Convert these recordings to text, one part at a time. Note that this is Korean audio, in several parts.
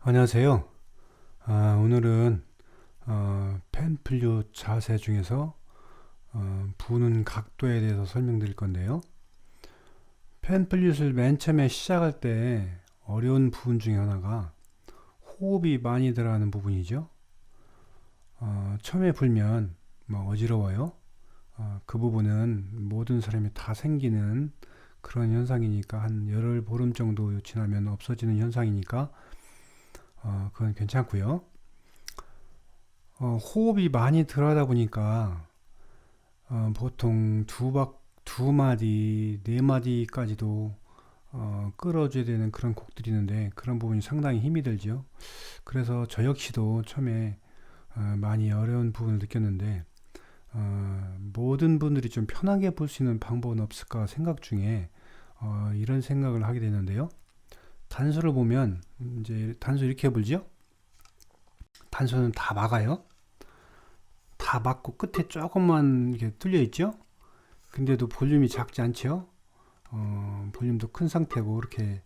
안녕하세요. 오늘은 펜 분류 자세 중에서 부는 각도에 대해서 설명드릴 건데요. 펜 분류를 맨 처음에 시작할 때 어려운 부분 중에 하나가 호흡이 많이 들어가는 부분이죠. 처음에 불면 어지러워요. 그 부분은 모든 사람이 다 생기는 그런 현상이니까 한 열흘 보름 정도 지나면 없어지는 현상이니까 그건 괜찮고요. 호흡이 많이 들어가다 보니까 보통 두 마디, 네 마디까지도 끌어줘야 되는 그런 곡들이 있는데 그런 부분이 상당히 힘이 들죠. 그래서 저 역시도 처음에 많이 어려운 부분을 느꼈는데 모든 분들이 좀 편하게 볼 수 있는 방법은 없을까 생각 중에 이런 생각을 하게 되는데요. 단수를 보면 이제 단수 이렇게 불죠. 단수는 다 막아요. 다 막고 끝에 조금만 이렇게 뚫려 있죠. 근데도 볼륨이 작지 않죠. 볼륨도 큰 상태고 이렇게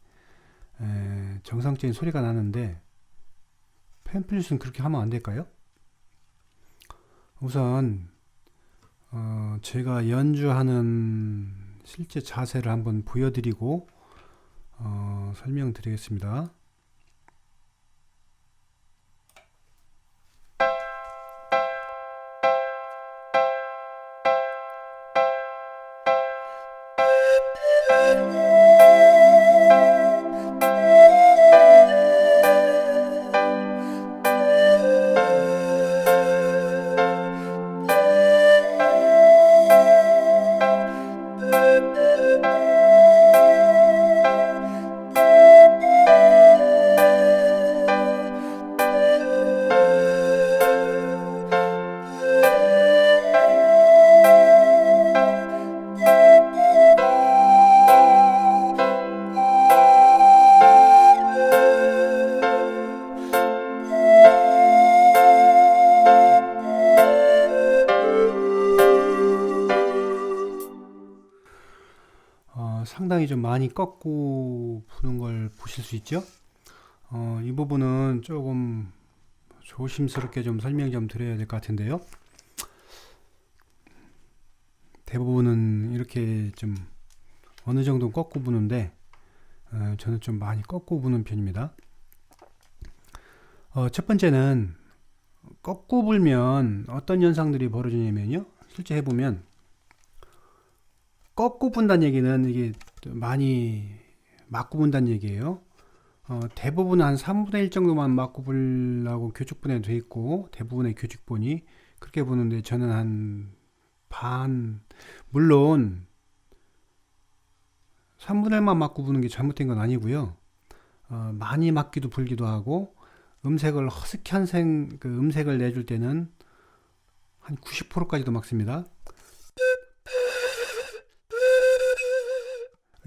정상적인 소리가 나는데 펜플릿은 그렇게 하면 안 될까요? 우선 제가 연주하는 실제 자세를 한번 보여드리고 설명드리겠습니다. 상당히 좀 많이 꺾고 부는 걸 보실 수 있죠. 이 부분은 조금 조심스럽게 좀 설명 좀 드려야 될 것 같은데요. 대부분은 이렇게 좀 어느 정도 꺾고 부는데 저는 좀 많이 꺾고 부는 편입니다. 첫 번째는 꺾고 불면 어떤 현상들이 벌어지냐면요. 실제 해보면 꺾고 분다는 얘기는 이게 많이 맞고 분다는 얘기예요. 대부분 한 3분의 1 정도만 맞고 불라고 교축분에 돼 있고 대부분의 교축분이 그렇게 부는데 저는 한 반, 물론 3분의 1만 맞고 부는 게 잘못된 건 아니고요. 많이 맞기도 불기도 하고 음색을 허스키한 그 음색을 내줄 때는 한 90%까지도 막습니다.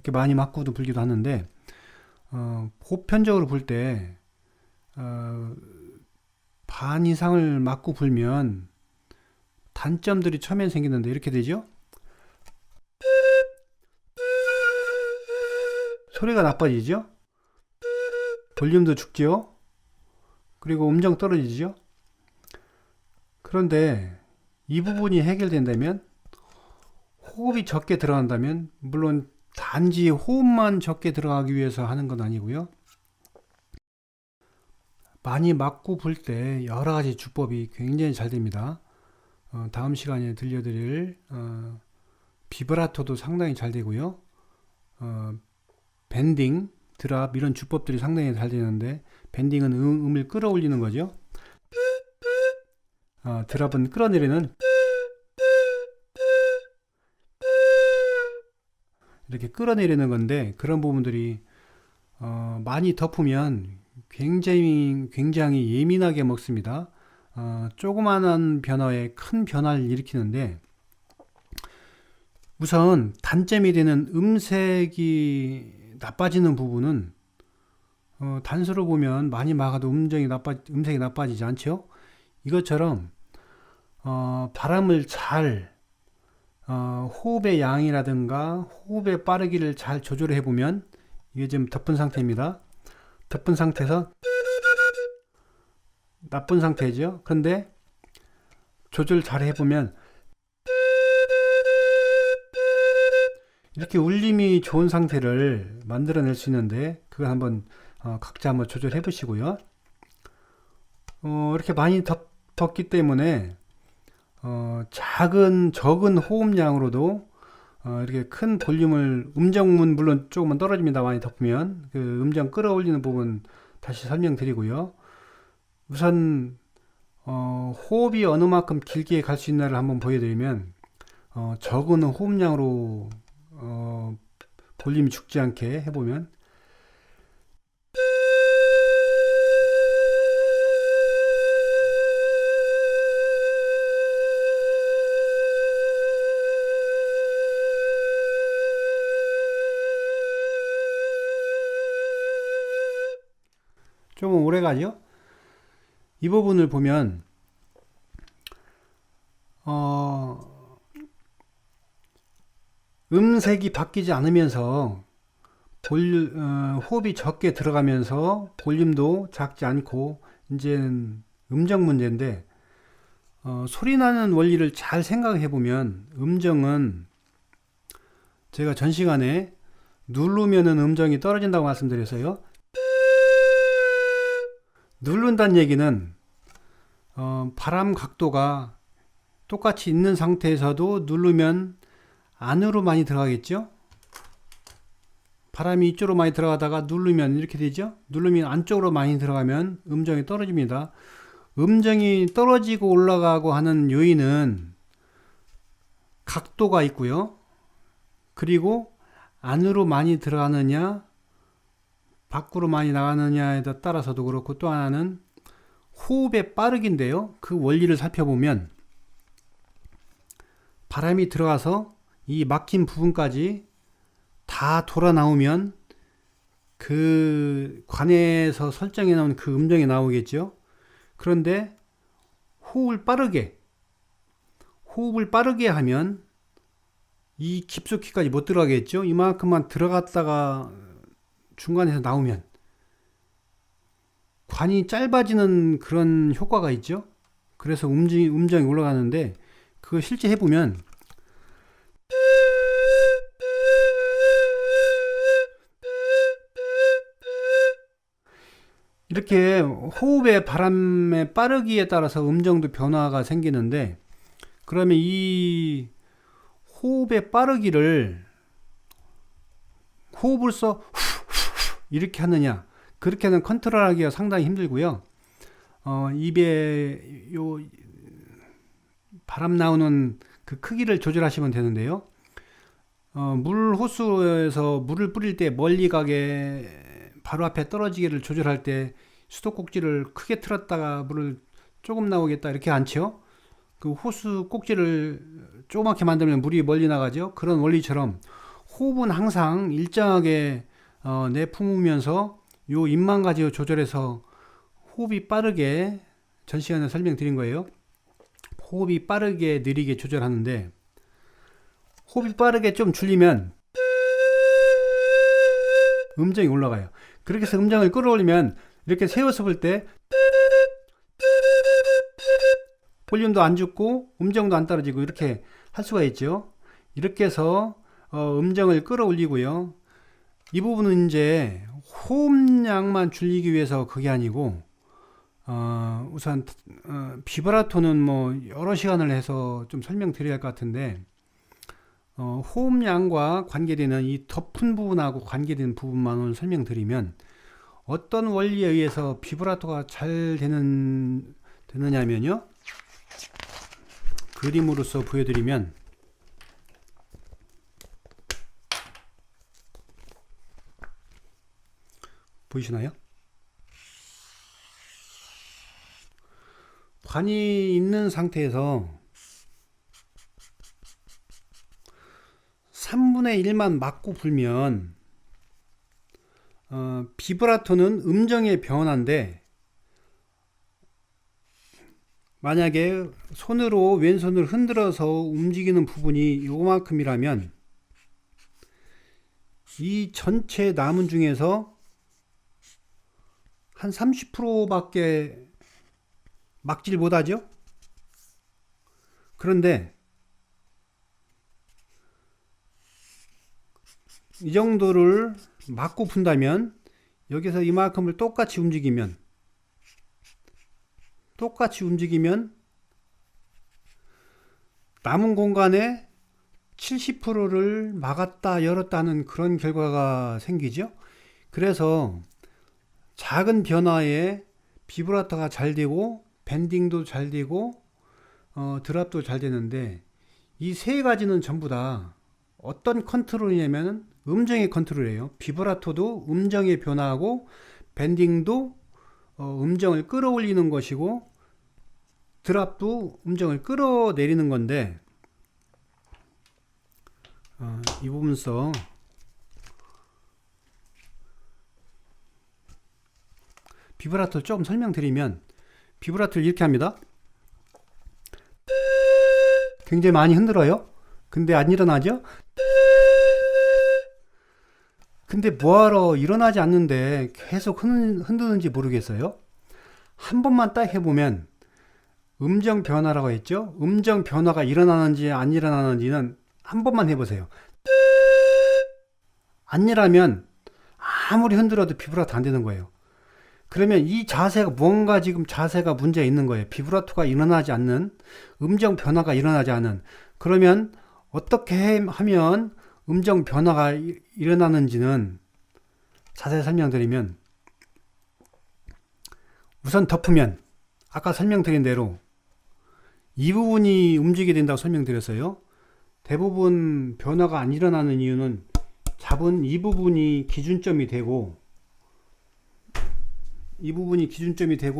이렇게 많이 맞고도 불기도 하는데 보편적으로 불 때 반 이상을 맞고 불면 단점들이 처음에 생기는데 이렇게 되죠. 소리가 나빠지죠. 볼륨도 죽죠. 그리고 음정 떨어지죠. 그런데 이 부분이 해결된다면 호흡이 적게 들어간다면 물론 단지 호흡만 적게 들어가기 위해서 하는 건 아니고요. 많이 맞고 불 때 여러 가지 주법이 굉장히 잘 됩니다. 다음 시간에 들려드릴 비브라토도 상당히 잘 되고요. 밴딩, 드랍 이런 주법들이 상당히 잘 되는데 밴딩은 음을 끌어올리는 거죠. 드랍은 끌어내리는 이렇게 끌어내리는 건데 그런 부분들이 많이 덮으면 굉장히 예민하게 먹습니다. 조그마한 변화에 큰 변화를 일으키는데 우선 단점이 되는 음색이 나빠지는 부분은 단수로 보면 많이 막아도 음색이 나빠지지 않죠. 이것처럼 바람을 잘 호흡의 양이라든가 호흡의 빠르기를 잘 조절해 보면 이게 지금 덮은 상태입니다. 덮은 상태에서 나쁜 상태죠. 근데 조절 잘 해보면 이렇게 울림이 좋은 상태를 만들어낼 수 있는데, 그거 한번 각자 한번 조절해 보시고요. 이렇게 많이 덮기 때문에 적은 호흡량으로도 이렇게 큰 볼륨을, 음정은 물론 조금만 떨어집니다. 많이 덮으면 그 음정 끌어올리는 부분 다시 설명드리고요. 우선 호흡이 어느 만큼 길게 갈 수 있나를 한번 보여드리면, 적은 호흡량으로 볼륨이 죽지 않게 해보면, 좀 오래 가죠? 이 부분을 보면 음색이 바뀌지 않으면서 호흡이 적게 들어가면서 볼륨도 작지 않고, 이제는 음정 문제인데, 소리 나는 원리를 잘 생각해 보면, 음정은 제가 전 시간에 누르면은 음정이 떨어진다고 말씀드렸어요. 누른다는 얘기는 바람 각도가 똑같이 있는 상태에서도 누르면 안으로 많이 들어가겠죠. 바람이 이쪽으로 많이 들어가다가 누르면 이렇게 되죠. 누르면 안쪽으로 많이 들어가면 음정이 떨어집니다. 음정이 떨어지고 올라가고 하는 요인은 각도가 있고요. 그리고 안으로 많이 들어가느냐 밖으로 많이 나가느냐에 따라서도 그렇고, 또 하나는 호흡의 빠르기인데요. 그 원리를 살펴보면 바람이 들어가서 이 막힌 부분까지 다 돌아 나오면 그 관에서 설정해 놓은 그 음정이 나오겠죠. 그런데 호흡을 빠르게 하면 이 깊숙이까지 못 들어가겠죠. 이만큼만 들어갔다가 중간에서 나오면 관이 짧아지는 그런 효과가 있죠. 그래서 음정이 올라가는데, 그거 실제 해보면 이렇게 호흡의 바람의 빠르기에 따라서 음정도 변화가 생기는데, 그러면 이 호흡의 빠르기를 호흡을 써 이렇게 하느냐, 그렇게 하는 컨트롤하기가 상당히 힘들고요. 입에 요 바람 나오는 그 크기를 조절하시면 되는데요. 물 호수에서 물을 뿌릴 때 멀리 가게 바로 앞에 떨어지기를 조절할 때 수도꼭지를 크게 틀었다가 물을 조금 나오겠다 이렇게 않죠. 그 호수 꼭지를 조그맣게 만들면 물이 멀리 나가죠. 그런 원리처럼 호흡은 항상 일정하게 내뿜으면서 요 입만 가지고 조절해서 호흡이 빠르게, 전 시간에 설명드린 거예요. 호흡이 빠르게 느리게 조절하는데, 호흡이 빠르게 좀 줄이면 음정이 올라가요. 그렇게 해서 음정을 끌어올리면 이렇게 세워서 볼 때 볼륨도 안 죽고 음정도 안 떨어지고 이렇게 할 수가 있죠. 이렇게 해서 음정을 끌어올리고요. 이 부분은 이제 호흡량만 줄이기 위해서 그게 아니고, 우선 비브라토는 뭐 여러 시간을 해서 좀 설명드려야 할 것 같은데, 호흡량과 관계되는 이 덮은 부분하고 관계되는 부분만 오늘 설명드리면, 어떤 원리에 의해서 비브라토가 잘 되느냐면요, 그림으로서 보여드리면, 보이시나요? 관이 있는 상태에서 3분의 1만 맞고 불면 비브라토는 음정의 변화인데, 만약에 손으로 왼손을 흔들어서 움직이는 부분이 요만큼이라면 이 전체 남은 중에서 한 30%밖에 막질 못하죠? 그런데 이 정도를 막고 푼다면 여기서 이만큼을 똑같이 움직이면 남은 공간에 70%를 막았다 열었다 하는 그런 결과가 생기죠. 그래서 작은 변화에 비브라토가 잘 되고 밴딩도 잘 되고 드랍도 잘 되는데 이 세 가지는 전부 다 어떤 컨트롤이냐면 음정의 컨트롤이에요. 비브라토도 음정의 변화하고 밴딩도 음정을 끌어올리는 것이고 드랍도 음정을 끌어내리는 건데 이 부분서 비브라토를 조금 설명드리면 비브라토를 이렇게 합니다. 굉장히 많이 흔들어요. 근데 안 일어나죠? 근데 뭐하러 일어나지 않는데 계속 흔드는지 모르겠어요. 한 번만 딱 해보면 음정 변화라고 했죠? 음정 변화가 일어나는지 안 일어나는지는 한 번만 해보세요. 안 일어나면 아무리 흔들어도 비브라토 안 되는 거예요. 그러면 이 자세가 뭔가 지금 자세가 문제가 있는 거예요. 비브라토가 일어나지 않는, 음정 변화가 일어나지 않는. 그러면 어떻게 하면 음정 변화가 일어나는지는 자세히 설명드리면 우선 덮으면 아까 설명드린 대로 이 부분이 움직이게 된다고 설명드렸어요. 대부분 변화가 안 일어나는 이유는 잡은 이 부분이 기준점이 되고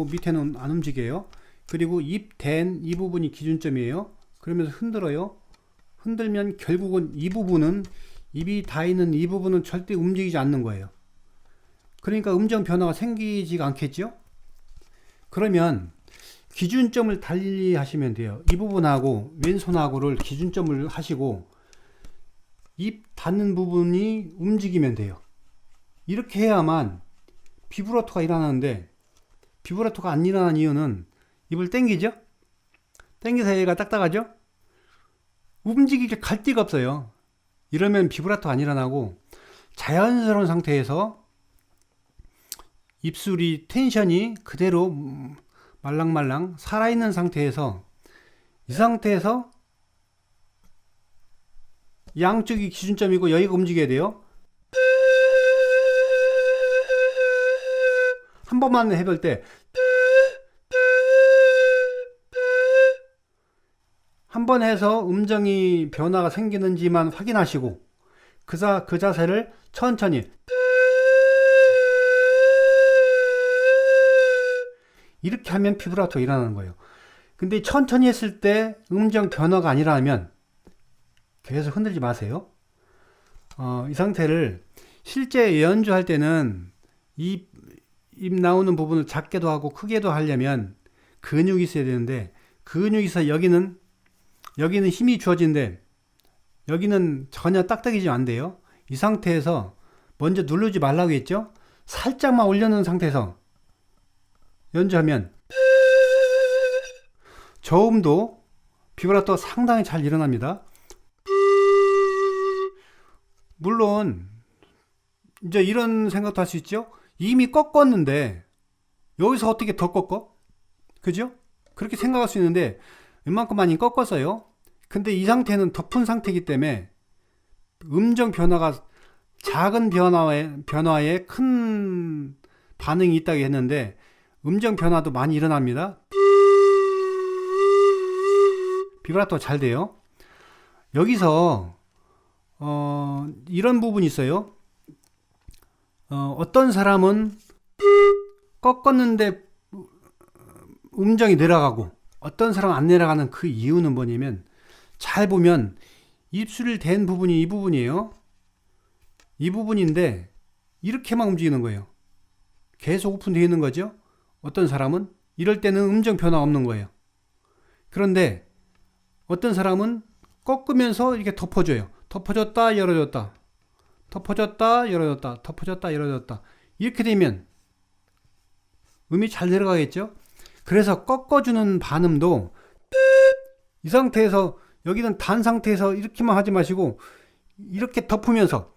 밑에는 안 움직여요. 그리고 입 댄 이 부분이 기준점이에요. 그러면서 흔들어요. 흔들면 결국은 이 부분은 입이 다 있는 이 부분은 절대 움직이지 않는 거예요. 그러니까 음정 변화가 생기지가 않겠죠? 그러면 기준점을 달리 하시면 돼요. 이 부분하고 왼손하고를 기준점을 하시고 입 닿는 부분이 움직이면 돼요. 이렇게 해야만 비브라토가 일어나는데 비브라토가 안 일어나는 이유는 입을 당기죠? 당겨서 얘가 딱딱하죠? 움직이게 갈 데가 없어요. 이러면 비브라토 안 일어나고 자연스러운 상태에서 입술이 텐션이 그대로 말랑말랑 살아있는 상태에서 이 상태에서 양쪽이 기준점이고 여기가 움직여야 돼요. 한 번만 해볼 때 한 번 해서 음정이 변화가 생기는지만 확인하시고 그 자세를 천천히 이렇게 하면 비브라토가 일어나는 거예요. 근데 천천히 했을 때 음정 변화가 안 일어나면 계속 흔들지 마세요. 이 상태를 실제 연주할 때는 입 나오는 부분을 작게도 하고 크게도 하려면 근육이 있어야 되는데 근육이 있어 여기는 힘이 주어지는데 여기는 전혀 딱딱해지면 안 돼요. 이 상태에서 먼저 누르지 말라고 했죠. 살짝만 올려놓은 상태에서 연주하면 저음도 비브라토 상당히 잘 일어납니다. 물론 이제 이런 생각도 할 수 있죠. 이미 꺾었는데 여기서 어떻게 더 꺾어? 그죠? 그렇게 생각할 수 있는데 웬만큼 많이 꺾었어요. 근데 이 상태는 덮은 상태이기 때문에 음정 변화가 작은 변화에 큰 반응이 있다고 했는데 음정 변화도 많이 일어납니다. 비브라토가 잘 돼요. 여기서 이런 부분이 있어요. 어떤 사람은 꺾었는데 음정이 내려가고 어떤 사람은 안 내려가는 그 이유는 뭐냐면 잘 보면 입술을 댄 부분이 이 부분이에요. 이 부분인데 이렇게만 움직이는 거예요. 계속 오픈되어 있는 거죠. 어떤 사람은 이럴 때는 음정 변화 없는 거예요. 그런데 어떤 사람은 꺾으면서 이렇게 덮어줘요. 덮어줬다 열어줬다 덮어줬다 열어줬다 덮어줬다 열어줬다 이렇게 되면 음이 잘 내려가겠죠. 그래서 꺾어주는 반음도 이 상태에서, 여기는 단 상태에서 이렇게만 하지 마시고 이렇게 덮으면서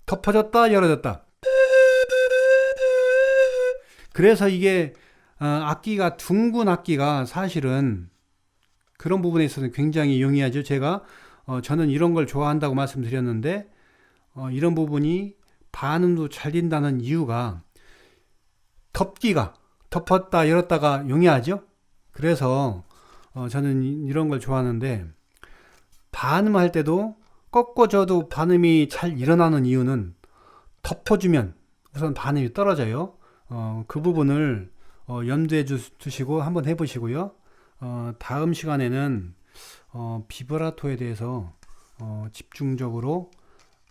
덮어졌다 열어졌다. 그래서 이게 악기가, 둥근 악기가 사실은 그런 부분에 있어서 굉장히 용이하죠. 제가 저는 이런 걸 좋아한다고 말씀드렸는데 이런 부분이 반음도 잘 된다는 이유가, 덮기가 덮었다 열었다가 용이하죠. 그래서 저는 이런 걸 좋아하는데, 반음할 때도 꺾어줘도 반음이 잘 일어나는 이유는 덮어주면 우선 반음이 떨어져요. 그 부분을 염두에 두시고 한번 해보시고요. 다음 시간에는 비브라토에 대해서 집중적으로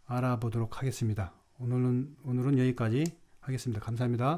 알아보도록 하겠습니다. 오늘은 여기까지 하겠습니다. 감사합니다.